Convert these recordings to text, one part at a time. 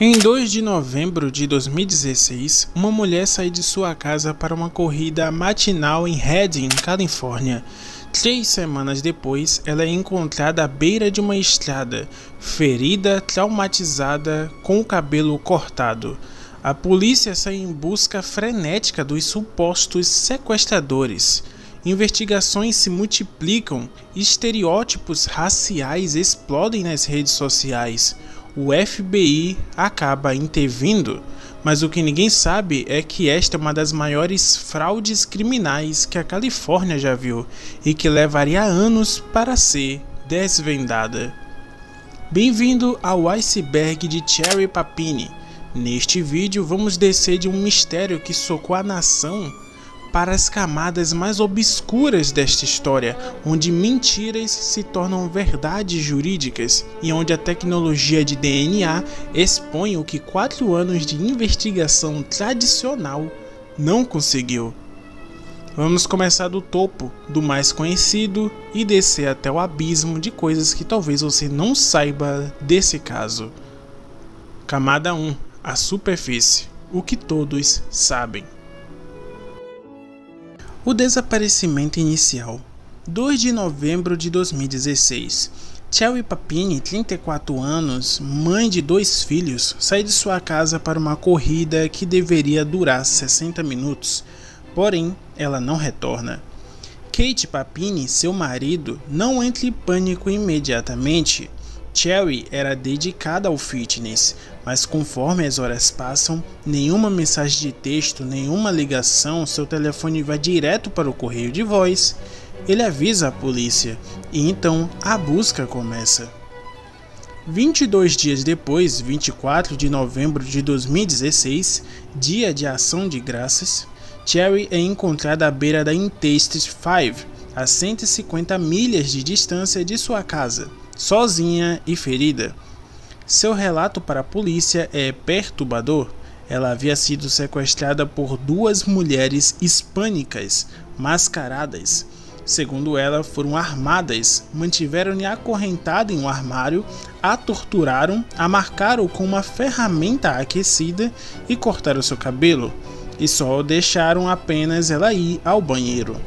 Em 2 de novembro de 2016, uma mulher sai de sua casa para uma corrida matinal em Redding, Califórnia. 3 semanas depois, ela é encontrada à beira de uma estrada, ferida, traumatizada, com o cabelo cortado. A polícia sai em busca frenética dos supostos sequestradores. Investigações se multiplicam, estereótipos raciais explodem nas redes sociais. O FBI acaba intervindo, mas o que ninguém sabe é que esta é uma das maiores fraudes criminais que a Califórnia já viu e que levaria anos para ser desvendada. Bem-vindo ao iceberg de Cherry Papini. Neste vídeo vamos descer de um mistério que socou a nação para as camadas mais obscuras desta história, onde mentiras se tornam verdades jurídicas e onde a tecnologia de DNA expõe o que 4 anos de investigação tradicional não conseguiu. Vamos começar do topo, do mais conhecido, e descer até o abismo de coisas que talvez você não saiba desse caso. Camada 1. A superfície. O que todos sabem. O desaparecimento inicial. 2 de novembro de 2016. Cherry Papini, 34 anos, mãe de 2 filhos, sai de sua casa para uma corrida que deveria durar 60 minutos. Porém, ela não retorna. Kate Papini, seu marido, não entra em pânico imediatamente. Cherry era dedicada ao fitness, mas conforme as horas passam, nenhuma mensagem de texto, nenhuma ligação, seu telefone vai direto para o correio de voz. Ele avisa a polícia e então a busca começa. 22 dias depois, 24 de novembro de 2016, dia de ação de graças, Cherry é encontrada à beira da Interstate 5, a 150 milhas de distância de sua casa, sozinha e ferida. Seu relato para a polícia é perturbador. Ela havia sido sequestrada por 2 mulheres hispânicas, mascaradas. Segundo ela, foram armadas, mantiveram-lhe acorrentada em um armário, a torturaram, a marcaram com uma ferramenta aquecida e cortaram seu cabelo, e só deixaram apenas ela ir ao banheiro.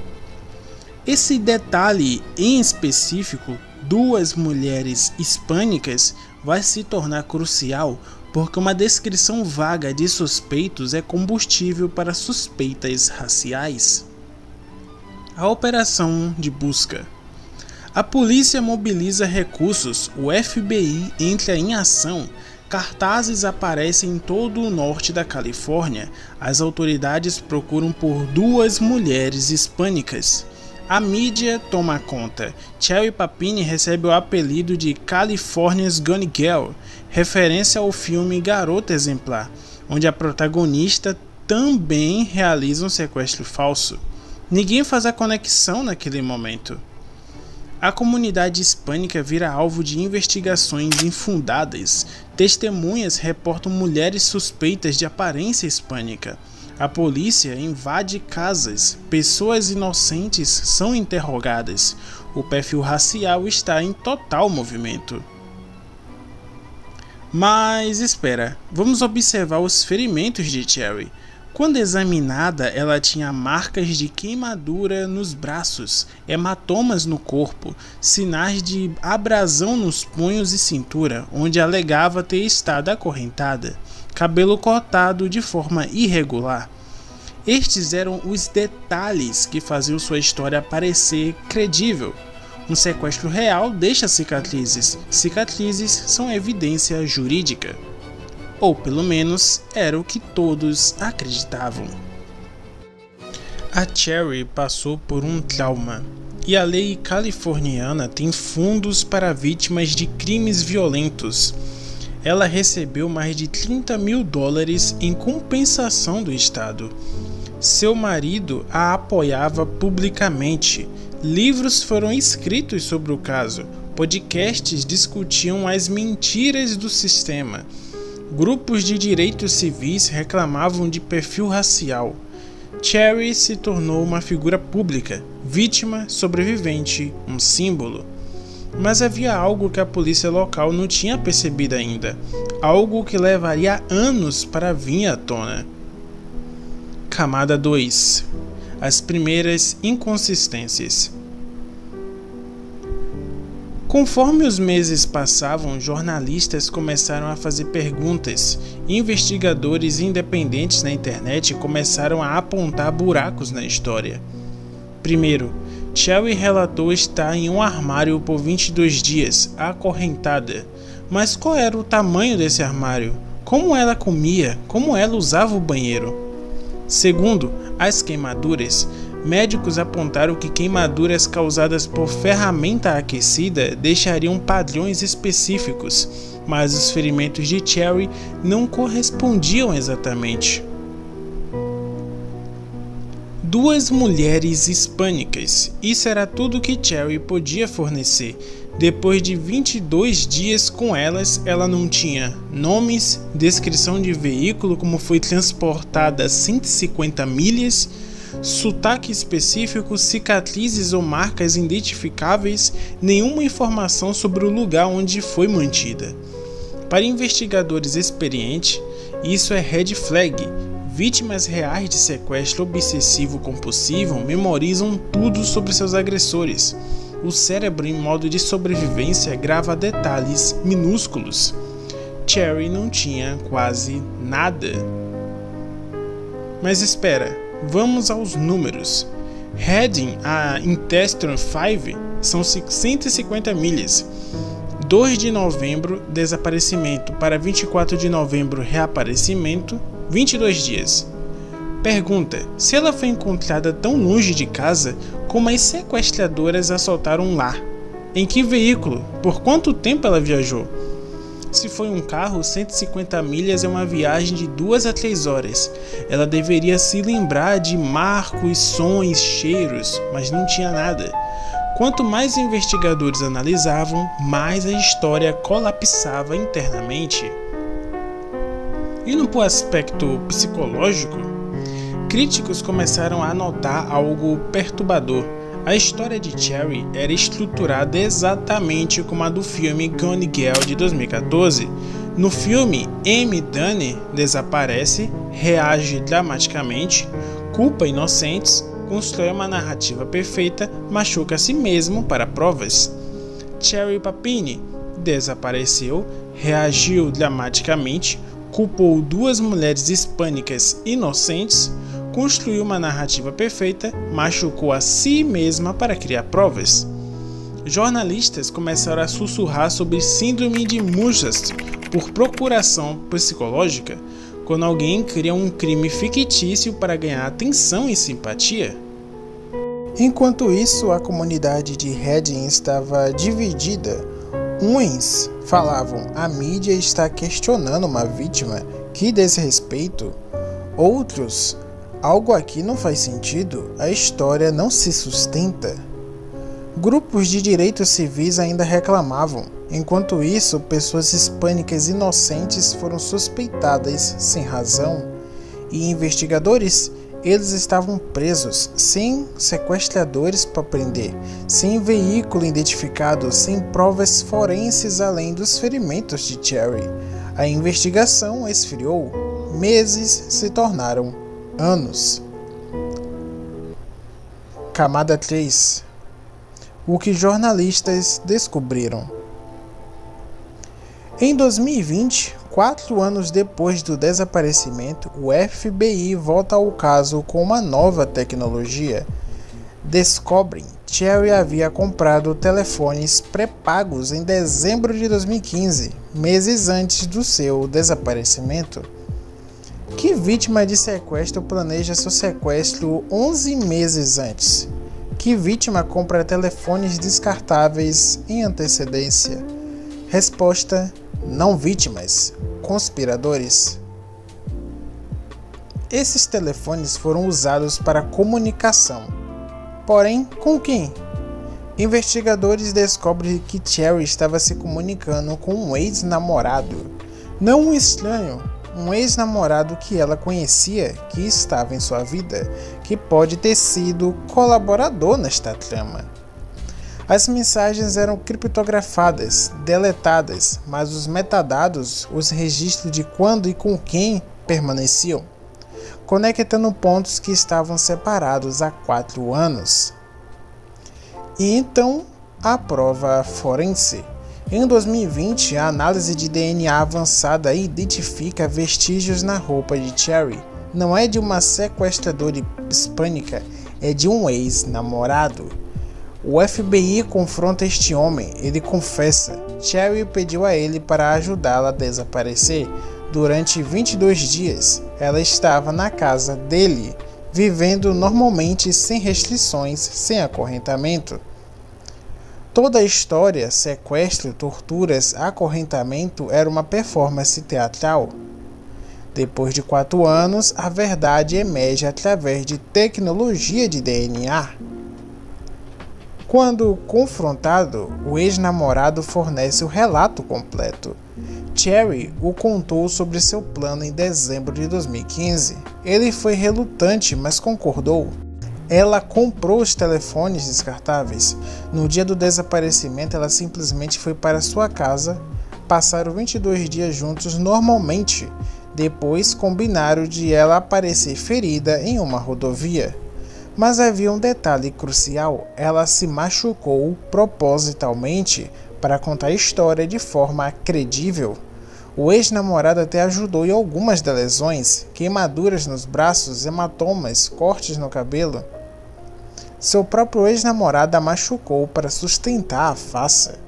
Esse detalhe em específico, 2 mulheres hispânicas, vai se tornar crucial porque uma descrição vaga de suspeitos é combustível para suspeitas raciais. A operação de busca. A polícia mobiliza recursos, o FBI entra em ação, cartazes aparecem em todo o norte da Califórnia, as autoridades procuram por 2 mulheres hispânicas. A mídia toma conta. Cherry Papini recebe o apelido de California's Gone Girl, referência ao filme Garota Exemplar, onde a protagonista também realiza um sequestro falso. Ninguém faz a conexão naquele momento. A comunidade hispânica vira alvo de investigações infundadas. Testemunhas reportam mulheres suspeitas de aparência hispânica. A polícia invade casas, pessoas inocentes são interrogadas. O perfil racial está em total movimento. Mas espera, vamos observar os ferimentos de Cherry. Quando examinada, ela tinha marcas de queimadura nos braços, hematomas no corpo, sinais de abrasão nos punhos e cintura, onde alegava ter estado acorrentada, cabelo cortado de forma irregular. Estes eram os detalhes que faziam sua história parecer credível. Um sequestro real deixa cicatrizes. Cicatrizes são evidência jurídica. Ou pelo menos era o que todos acreditavam. A Cherry passou por um trauma, e a lei californiana tem fundos para vítimas de crimes violentos. Ela recebeu mais de $30 mil em compensação do Estado. Seu marido a apoiava publicamente. Livros foram escritos sobre o caso. Podcasts discutiam as mentiras do sistema. Grupos de direitos civis reclamavam de perfil racial. Cherry se tornou uma figura pública, vítima, sobrevivente, um símbolo. Mas havia algo que a polícia local não tinha percebido ainda, algo que levaria anos para vir à tona. Camada 2. As primeiras inconsistências. Conforme os meses passavam, jornalistas começaram a fazer perguntas e investigadores independentes na internet começaram a apontar buracos na história. Primeiro, Cherry relatou estar em um armário por 22 dias, acorrentada. Mas qual era o tamanho desse armário? Como ela comia? Como ela usava o banheiro? Segundo, as queimaduras. Médicos apontaram que queimaduras causadas por ferramenta aquecida deixariam padrões específicos, mas os ferimentos de Cherry não correspondiam exatamente. Duas mulheres hispânicas. Isso era tudo que Cherry podia fornecer. Depois de 22 dias com elas, ela não tinha nomes, descrição de veículo, como foi transportada 150 milhas, sotaque específico, cicatrizes ou marcas identificáveis, nenhuma informação sobre o lugar onde foi mantida. Para investigadores experientes, isso é red flag. Vítimas reais de sequestro obsessivo-compulsivo memorizam tudo sobre seus agressores. O cérebro, em modo de sobrevivência, grava detalhes minúsculos. Cherry não tinha quase nada. Mas espera, vamos aos números. Heading a Intestine 5 são 150 milhas. 2 de novembro, desaparecimento, para 24 de novembro, reaparecimento, 22 dias. Pergunta: se ela foi encontrada tão longe de casa, como as sequestradoras assaltaram lá? Em que veículo? Por quanto tempo ela viajou? Se foi um carro, 150 milhas é uma viagem de 2 a 3 horas. Ela deveria se lembrar de marcos, sons, cheiros, mas não tinha nada. Quanto mais investigadores analisavam, mais a história colapsava internamente. E no aspecto psicológico, críticos começaram a notar algo perturbador. A história de Cherry era estruturada exatamente como a do filme Gone Girl de 2014. No filme, Amy Dunne desaparece, reage dramaticamente, culpa inocentes, constrói uma narrativa perfeita, machuca a si mesmo para provas. Cherry Papini desapareceu, reagiu dramaticamente, culpou 2 mulheres hispânicas inocentes, construiu uma narrativa perfeita, machucou a si mesma para criar provas. Jornalistas começaram a sussurrar sobre síndrome de Munchausen por procuração psicológica, quando alguém cria um crime fictício para ganhar atenção e simpatia. Enquanto isso, a comunidade de Redding estava dividida. Uns falavam: a mídia está questionando uma vítima, que desrespeito. Outros: algo aqui não faz sentido, a história não se sustenta. Grupos de direitos civis ainda reclamavam. Enquanto isso, pessoas hispânicas inocentes foram suspeitadas sem razão. E investigadores, eles estavam presos, sem sequestradores para prender, sem veículo identificado, sem provas forenses além dos ferimentos de Cherry. A investigação esfriou. Meses se tornaram anos. Camada 3. O que jornalistas descobriram. Em 2020, 4 anos depois do desaparecimento, o FBI volta ao caso com uma nova tecnologia. Descobrem que Cherry havia comprado telefones pré-pagos em dezembro de 2015, meses antes do seu desaparecimento. Que vítima de sequestro planeja seu sequestro 11 meses antes? Que vítima compra telefones descartáveis em antecedência? Resposta: não vítimas, conspiradores. Esses telefones foram usados para comunicação. Porém, com quem? Investigadores descobrem que Cherry estava se comunicando com um ex-namorado. Não um estranho, um ex-namorado que ela conhecia, que estava em sua vida, que pode ter sido colaborador nesta trama. As mensagens eram criptografadas, deletadas, mas os metadados, os registros de quando e com quem, permaneciam, conectando pontos que estavam separados há 4 anos. E então, a prova forense. Em 2020, a análise de DNA avançada identifica vestígios na roupa de Cherry. Não é de uma sequestradora hispânica, é de um ex-namorado. O FBI confronta este homem, ele confessa. Cherry pediu a ele para ajudá-la a desaparecer. Durante 22 dias, ela estava na casa dele, vivendo normalmente sem restrições, sem acorrentamento. Toda a história, sequestro, torturas, acorrentamento era uma performance teatral. Depois de 4 anos, a verdade emerge através de tecnologia de DNA. Quando confrontado, o ex-namorado fornece o relato completo. Cherry o contou sobre seu plano em dezembro de 2015. Ele foi relutante, mas concordou. Ela comprou os telefones descartáveis. No dia do desaparecimento, ela simplesmente foi para sua casa. Passaram 22 dias juntos normalmente. Depois combinaram de ela aparecer ferida em uma rodovia. Mas havia um detalhe crucial: ela se machucou propositalmente para contar a história de forma credível. O ex-namorado até ajudou em algumas das lesões, queimaduras nos braços, hematomas, cortes no cabelo. Seu próprio ex-namorado a machucou para sustentar a farsa.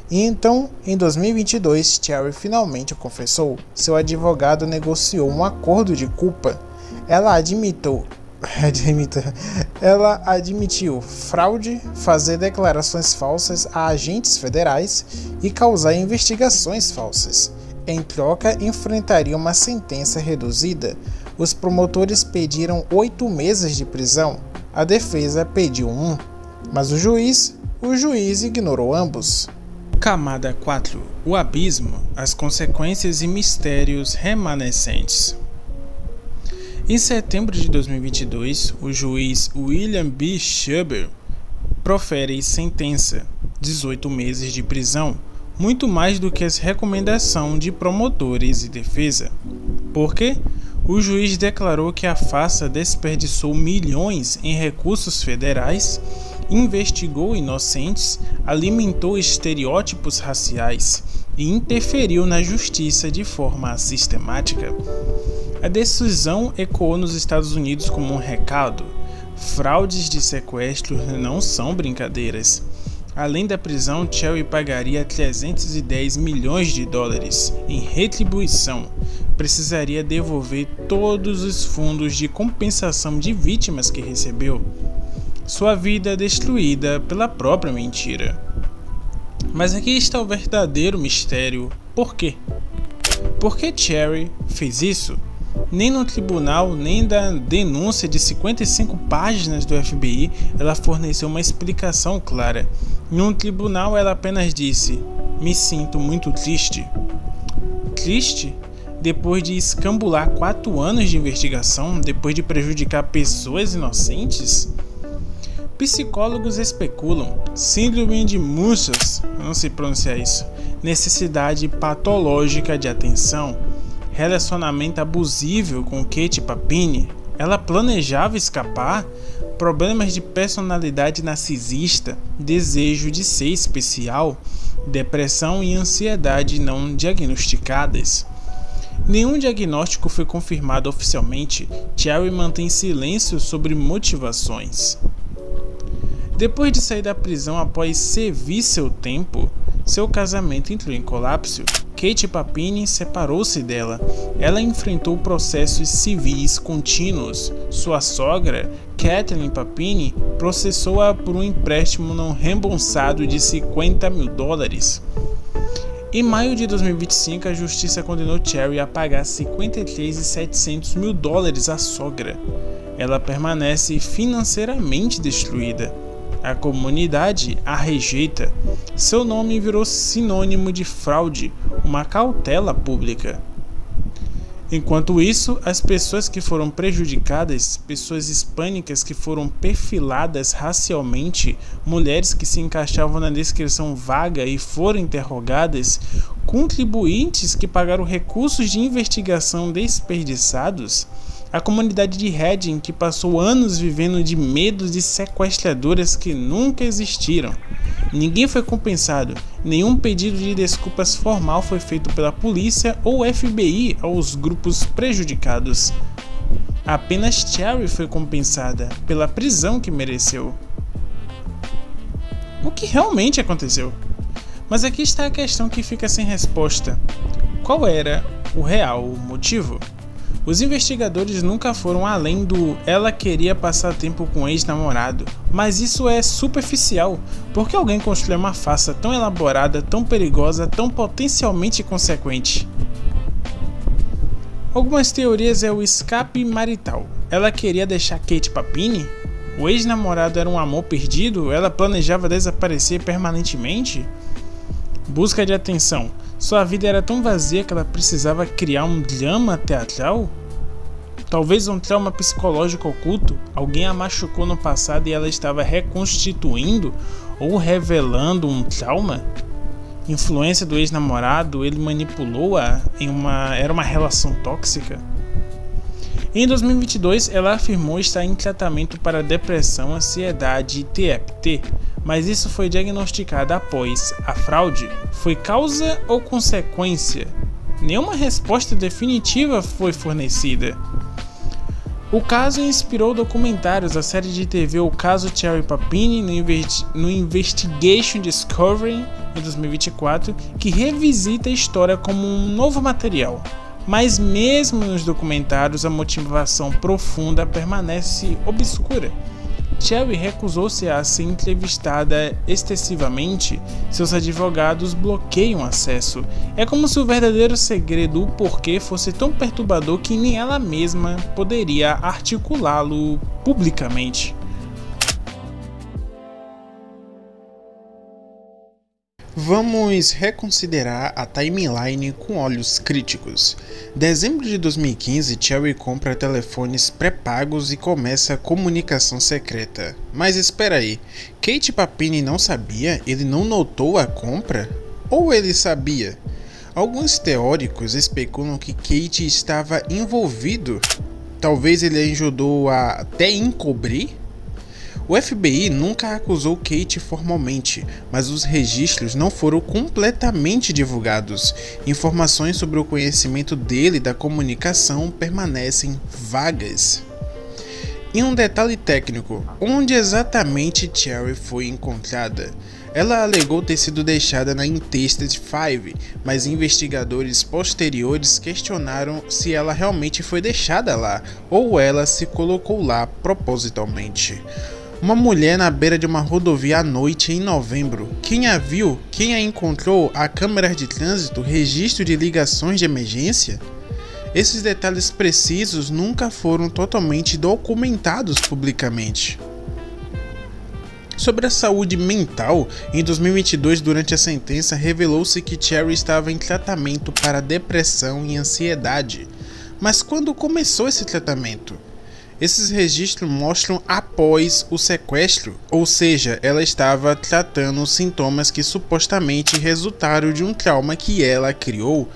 E então, em 2022, Cherry finalmente confessou. Seu advogado negociou um acordo de culpa. Ela admitiu fraude, fazer declarações falsas a agentes federais e causar investigações falsas. Em troca, enfrentaria uma sentença reduzida. Os promotores pediram 8 meses de prisão. A defesa pediu 1, mas o juiz ignorou ambos. Camada 4. O abismo, as consequências e mistérios remanescentes. Em setembro de 2022, o juiz William B. Schuber profere sentença: 18 meses de prisão, muito mais do que as recomendações de promotores e defesa. Por quê? O juiz declarou que a farsa desperdiçou milhões em recursos federais, investigou inocentes, alimentou estereótipos raciais e interferiu na justiça de forma sistemática. A decisão ecoou nos Estados Unidos como um recado: fraudes de sequestro não são brincadeiras. Além da prisão, Cherry pagaria 310 milhões de dólares em retribuição. Precisaria devolver todos os fundos de compensação de vítimas que recebeu. Sua vida destruída pela própria mentira. Mas aqui está o verdadeiro mistério. Por quê? Por que Cherry fez isso? Nem no tribunal, nem da denúncia de 55 páginas do FBI, ela forneceu uma explicação clara. Em um tribunal, ela apenas disse: "Me sinto muito triste." Triste? Depois de escambular 4 anos de investigação, depois de prejudicar pessoas inocentes? Psicólogos especulam: síndrome de Munchausen, não sei pronunciar isso, necessidade patológica de atenção, relacionamento abusivo com Kate Papini. Ela planejava escapar, problemas de personalidade narcisista, desejo de ser especial, depressão e ansiedade não diagnosticadas. Nenhum diagnóstico foi confirmado oficialmente. Cherry mantém silêncio sobre motivações. Depois de sair da prisão após servir seu tempo, seu casamento entrou em colapso. Kate Papini separou-se dela. Ela enfrentou processos civis contínuos. Sua sogra, Kathleen Papini, processou-a por um empréstimo não reembolsado de $50 mil. Em maio de 2025, a justiça condenou Cherry a pagar $53.700 mil à sogra. Ela permanece financeiramente destruída. A comunidade a rejeita. Seu nome virou sinônimo de fraude, uma cautela pública. Enquanto isso, as pessoas que foram prejudicadas, pessoas hispânicas que foram perfiladas racialmente, mulheres que se encaixavam na descrição vaga e foram interrogadas, contribuintes que pagaram recursos de investigação desperdiçados, a comunidade de Reading que passou anos vivendo de medos de sequestradoras que nunca existiram. Ninguém foi compensado, nenhum pedido de desculpas formal foi feito pela polícia ou FBI aos grupos prejudicados. Apenas Cherry foi compensada pela prisão que mereceu. O que realmente aconteceu? Mas aqui está a questão que fica sem resposta. Qual era o real motivo? Os investigadores nunca foram além do ela queria passar tempo com o ex-namorado, mas isso é superficial. Por que alguém construiu uma farsa tão elaborada, tão perigosa, tão potencialmente consequente? Algumas teorias é o escape marital. Ela queria deixar Kate Papini? O ex-namorado era um amor perdido? Ela planejava desaparecer permanentemente? Busca de atenção. Sua vida era tão vazia que ela precisava criar um drama teatral? Talvez um trauma psicológico oculto? Alguém a machucou no passado e ela estava reconstituindo ou revelando um trauma? Influência do ex-namorado, ele manipulou-a era uma relação tóxica? Em 2022, ela afirmou estar em tratamento para depressão, ansiedade e TFT, mas isso foi diagnosticado após a fraude. Foi causa ou consequência? Nenhuma resposta definitiva foi fornecida. O caso inspirou documentários, a série de TV O Caso Cherry Papini no Investigation Discovery em 2024, que revisita a história como um novo material. Mas mesmo nos documentários, a motivação profunda permanece obscura. Cherry recusou-se a ser entrevistada extensivamente, seus advogados bloqueiam acesso. É como se o verdadeiro segredo, o porquê, fosse tão perturbador que nem ela mesma poderia articulá-lo publicamente. Vamos reconsiderar a timeline com olhos críticos. Dezembro de 2015, Cherry compra telefones pré-pagos e começa a comunicação secreta. Mas espera aí, Kate Papini não sabia? Ele não notou a compra? Ou ele sabia? Alguns teóricos especulam que Kate estava envolvido. Talvez ele ajudou a até encobrir? O FBI nunca acusou Kate formalmente, mas os registros não foram completamente divulgados. Informações sobre o conhecimento dele da comunicação permanecem vagas. E um detalhe técnico, onde exatamente Cherry foi encontrada? Ela alegou ter sido deixada na Interstate 5, mas investigadores posteriores questionaram se ela realmente foi deixada lá, ou ela se colocou lá propositalmente. Uma mulher na beira de uma rodovia à noite em novembro. Quem a viu? Quem a encontrou? A câmera de trânsito? Registro de ligações de emergência? Esses detalhes precisos nunca foram totalmente documentados publicamente. Sobre a saúde mental, em 2022, durante a sentença, revelou-se que Cherry estava em tratamento para depressão e ansiedade. Mas quando começou esse tratamento? Esses registros mostram após o sequestro, ou seja, ela estava tratando sintomas que supostamente resultaram de um trauma que ela criou.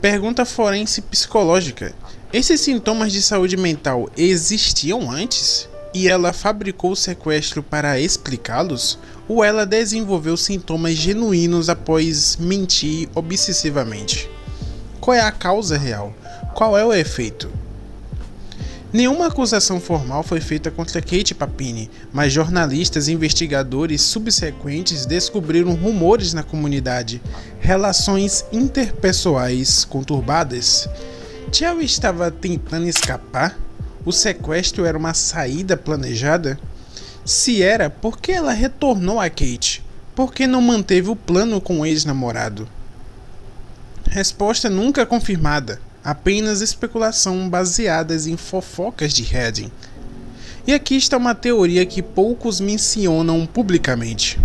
Pergunta forense psicológica: esses sintomas de saúde mental existiam antes? E ela fabricou o sequestro para explicá-los? Ou ela desenvolveu sintomas genuínos após mentir obsessivamente? Qual é a causa real? Qual é o efeito? Nenhuma acusação formal foi feita contra Kate Papini, mas jornalistas e investigadores subsequentes descobriram rumores na comunidade, relações interpessoais conturbadas. Cherry estava tentando escapar? O sequestro era uma saída planejada? Se era, por que ela retornou a Kate? Por que não manteve o plano com o ex-namorado? Resposta nunca confirmada. Apenas especulação baseadas em fofocas de Reading. E aqui está uma teoria que poucos mencionam publicamente.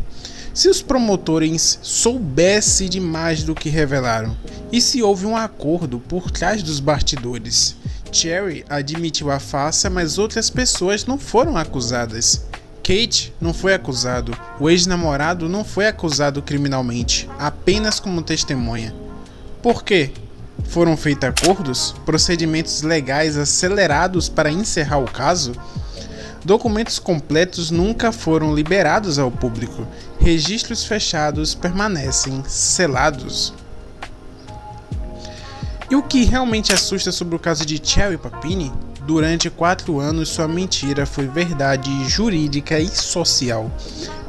Se os promotores soubessem de mais do que revelaram, E se houve um acordo por trás dos bastidores? Cherry admitiu a farsa, mas outras pessoas não foram acusadas. Kate não foi acusado, o ex-namorado não foi acusado criminalmente, apenas como testemunha. Por quê? Foram feitos acordos? Procedimentos legais acelerados para encerrar o caso? Documentos completos nunca foram liberados ao público. Registros fechados permanecem selados. E o que realmente assusta sobre o caso de Cherry Papini? Durante 4 anos, sua mentira foi verdade jurídica e social.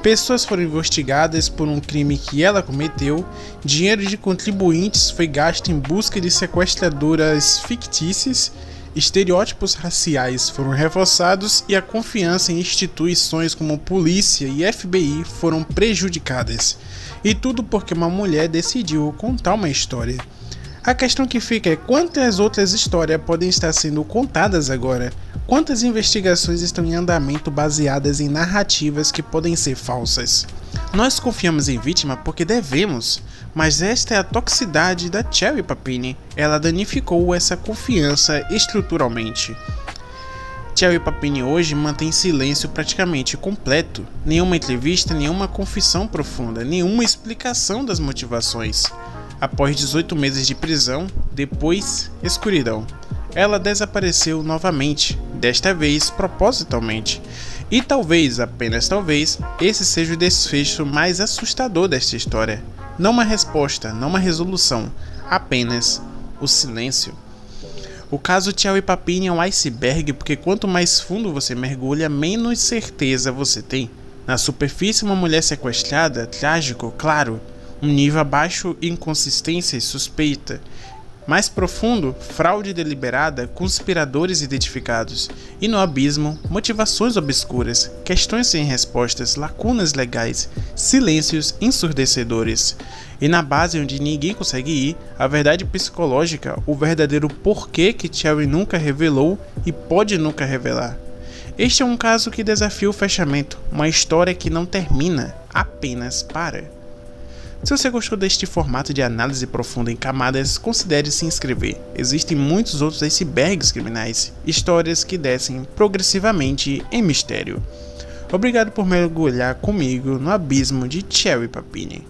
Pessoas foram investigadas por um crime que ela cometeu, dinheiro de contribuintes foi gasto em busca de sequestradoras fictícias, estereótipos raciais foram reforçados e a confiança em instituições como polícia e FBI foram prejudicadas. E tudo porque uma mulher decidiu contar uma história. A questão que fica é quantas outras histórias podem estar sendo contadas agora? Quantas investigações estão em andamento baseadas em narrativas que podem ser falsas? Nós confiamos em vítima porque devemos, mas esta é a toxicidade da Cherry Papini. Ela danificou essa confiança estruturalmente. Cherry Papini hoje mantém silêncio praticamente completo. Nenhuma entrevista, nenhuma confissão profunda, nenhuma explicação das motivações. Após 18 meses de prisão, depois escuridão. Ela desapareceu novamente, desta vez propositalmente. E talvez, apenas talvez, esse seja o desfecho mais assustador desta história. Não uma resposta, não uma resolução, apenas o silêncio. O caso Cherry Papini é um iceberg porque quanto mais fundo você mergulha, menos certeza você tem. Na superfície, uma mulher sequestrada, trágico, claro. Um nível abaixo, inconsistência e suspeita. Mais profundo, fraude deliberada, conspiradores identificados. E no abismo, motivações obscuras, questões sem respostas, lacunas legais, silêncios ensurdecedores. E na base onde ninguém consegue ir, a verdade psicológica, o verdadeiro porquê que Cherry nunca revelou e pode nunca revelar. Este é um caso que desafia o fechamento, uma história que não termina, apenas para. Se você gostou deste formato de análise profunda em camadas, considere se inscrever. Existem muitos outros icebergs criminais, histórias que descem progressivamente em mistério. Obrigado por mergulhar comigo no abismo de Cherry Papini.